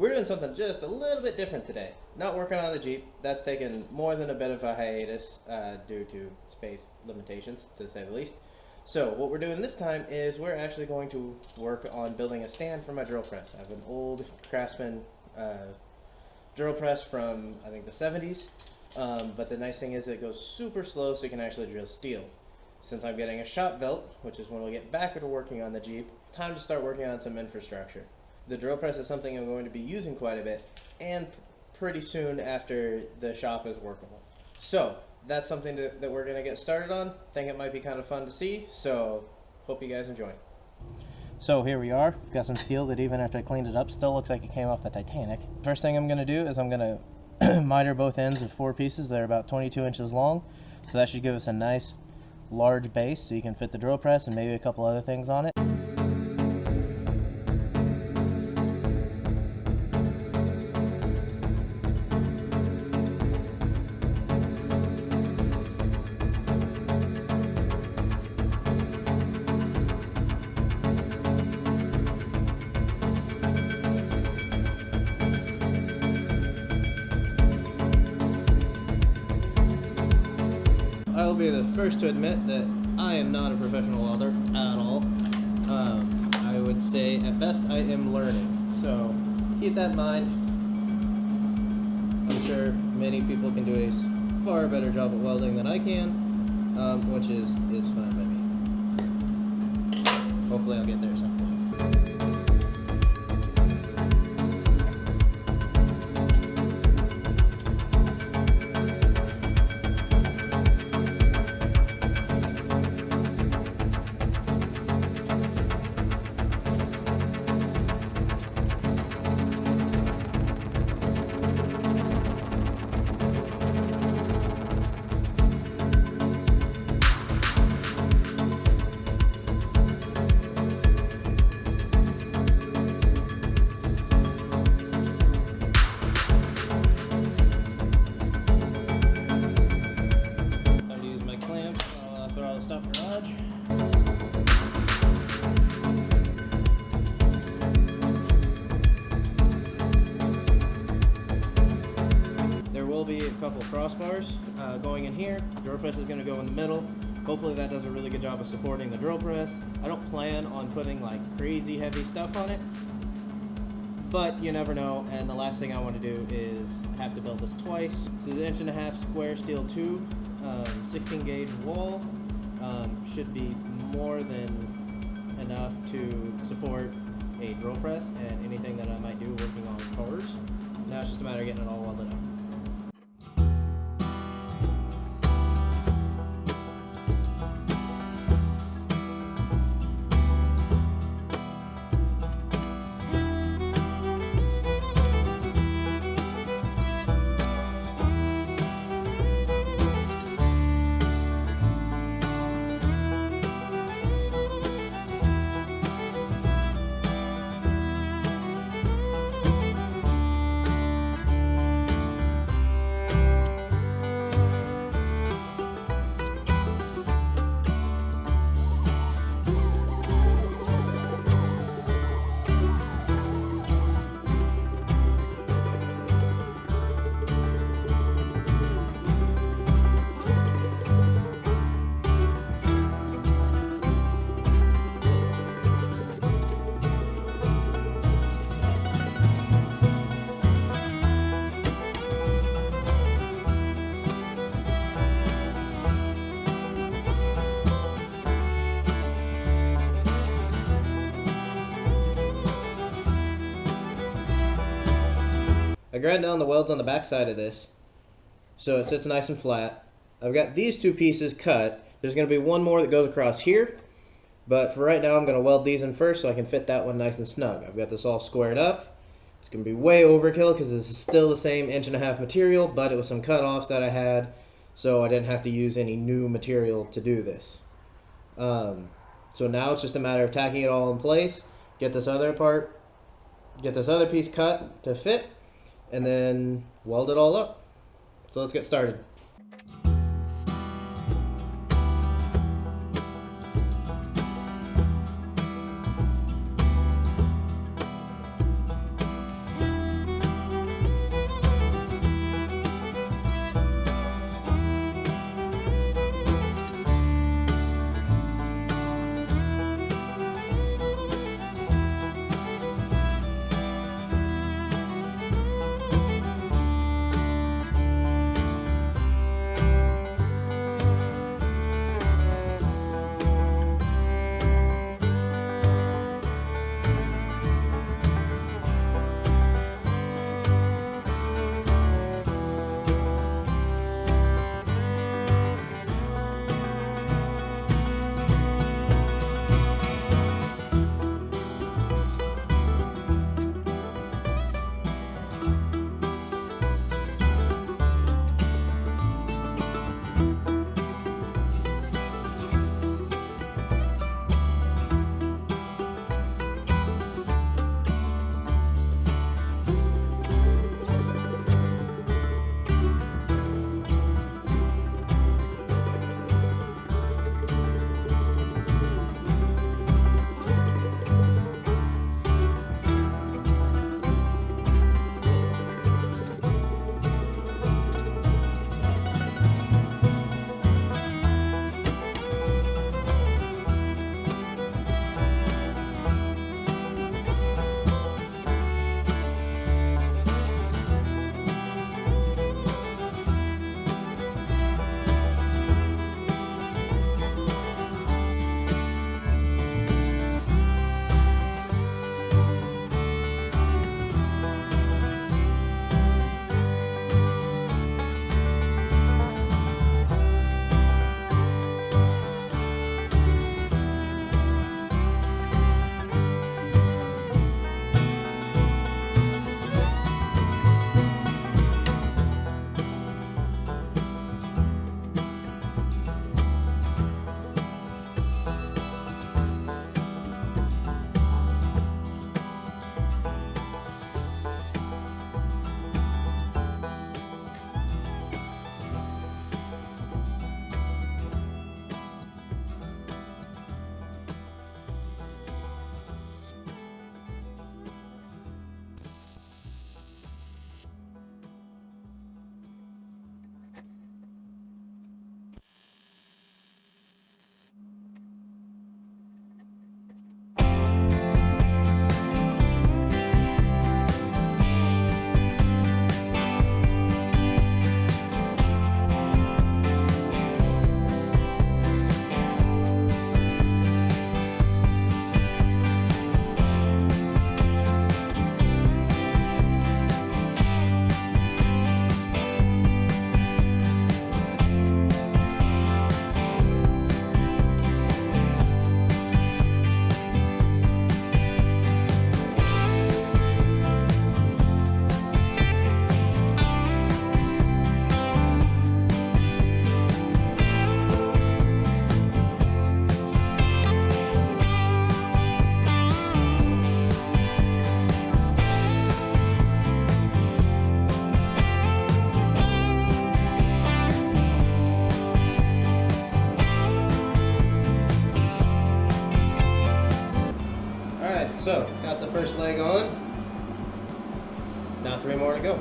We're doing something just a little bit different today. Not working on the Jeep. That's taken more than a bit of a hiatus due to space limitations, to say the least. So what we're doing this time is we're actually going to work on building a stand for my drill press. I have an old Craftsman drill press from, I think, the 70s. But the nice thing is it goes super slow, so you can actually drill steel. Since I'm getting a shop built, which is when we'll get back to working on the Jeep, time to start working on some infrastructure. The drill press is something I'm going to be using quite a bit, and pretty soon after the shop is workable. So that's something that we're going to get started on. Think it might be kind of fun to see, so hope you guys enjoy. So here we are. Got some steel that even after I cleaned it up still looks like it came off the Titanic. First thing I'm going to do is I'm going to miter both ends of 4 pieces. They're about 22 inches long, so that should give us a nice large base so you can fit the drill press and maybe a couple other things on it. I'll be the first to admit that I am not a professional welder at all. I would say at best I am learning, so keep that in mind. I'm sure many people can do a far better job at welding than I can, which is fine by me. Hopefully I'll get there someday. Couple crossbars going in here. Drill press is going to go in the middle. Hopefully that does a really good job of supporting the drill press. I don't plan on putting like crazy heavy stuff on it, but you never know, and the last thing I want to do is have to build this twice. This is an 1.5-inch square steel tube, 16 gauge wall. Should be more than enough to support a drill press and anything that I might do working on cars. Now it's just a matter of getting it all welded up. I ground down the welds on the back side of this so it sits nice and flat. I've got these 2 pieces cut. There's going to be one more that goes across here, but for right now I'm going to weld these in first so I can fit that one nice and snug. I've got this all squared up. It's going to be way overkill because this is still the same 1.5-inch material, but it was some cut-offs that I had, so I didn't have to use any new material to do this. So now it's just a matter of tacking it all in place, get this other piece cut to fit, and then weld it all up. So let's get started. first leg on. Now 3 more to go.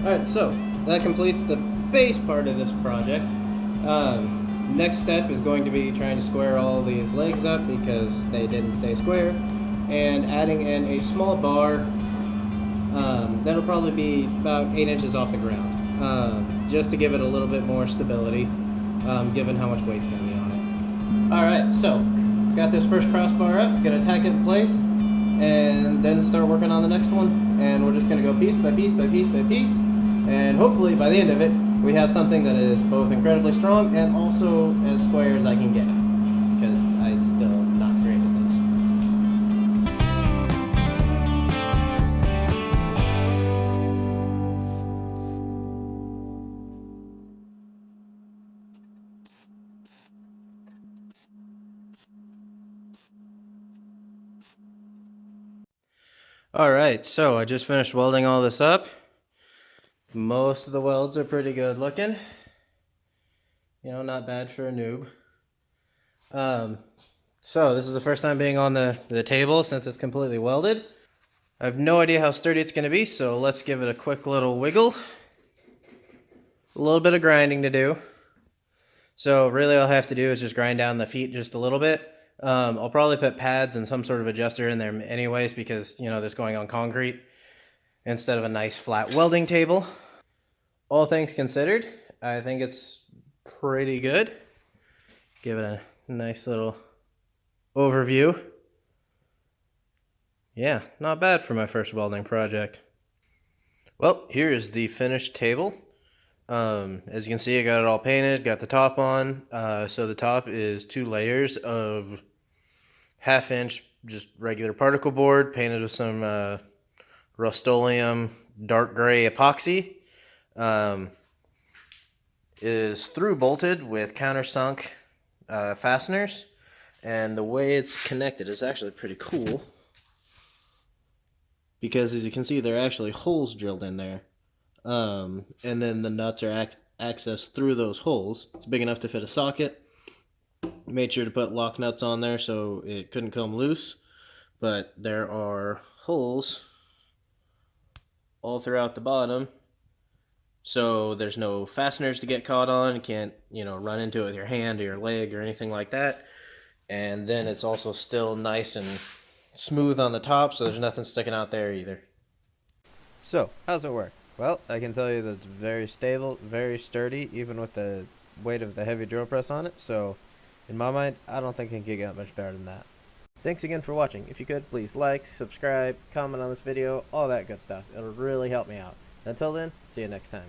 Alright, so that completes the base part of this project. Next step is going to be trying to square all these legs up because they didn't stay square, and adding in a small bar that'll probably be about 8 inches off the ground, just to give it a little bit more stability, given how much weight's going to be on it. Alright, so got this first crossbar up, gonna tack it in place, and then start working on the next one, and we're just gonna go piece by piece by piece by piece. And hopefully by the end of it, we have something that is both incredibly strong and also as square as I can get it. Because I still not great at this. Alright, so I just finished welding all this up. Most of the welds are pretty good looking. You know, not bad for a noob. So this is the first time being on the table since it's completely welded. I have no idea how sturdy it's going to be, so let's give it a quick little wiggle. A little bit of grinding to do. So really all I have to do is just grind down the feet just a little bit. I'll probably put pads and some sort of adjuster in there anyways because, you know, this going on concrete instead of a nice flat welding table. All things considered, I think it's pretty good. Give it a nice little overview. Yeah, not bad for my first welding project. Well, here is the finished table. As you can see, I got it all painted, got the top on. So the top is 2 layers of 1/2 inch just regular particle board painted with some Rust-Oleum dark gray epoxy. Is through bolted with countersunk fasteners, and the way it's connected is actually pretty cool because as you can see there are actually holes drilled in there, and then the nuts are accessed through those holes. It's big enough to fit a socket. Made sure to put lock nuts on there so it couldn't come loose, but there are holes all throughout the bottom. So there's no fasteners to get caught on. You can't, you know, run into it with your hand or your leg or anything like that. And then it's also still nice and smooth on the top, so there's nothing sticking out there either. So, how's it work? Well, I can tell you that it's very stable, very sturdy, even with the weight of the heavy drill press on it. So, in my mind, I don't think it can get much better than that. Thanks again for watching. If you could, please like, subscribe, comment on this video, all that good stuff. It'll really help me out. Until then, see you next time.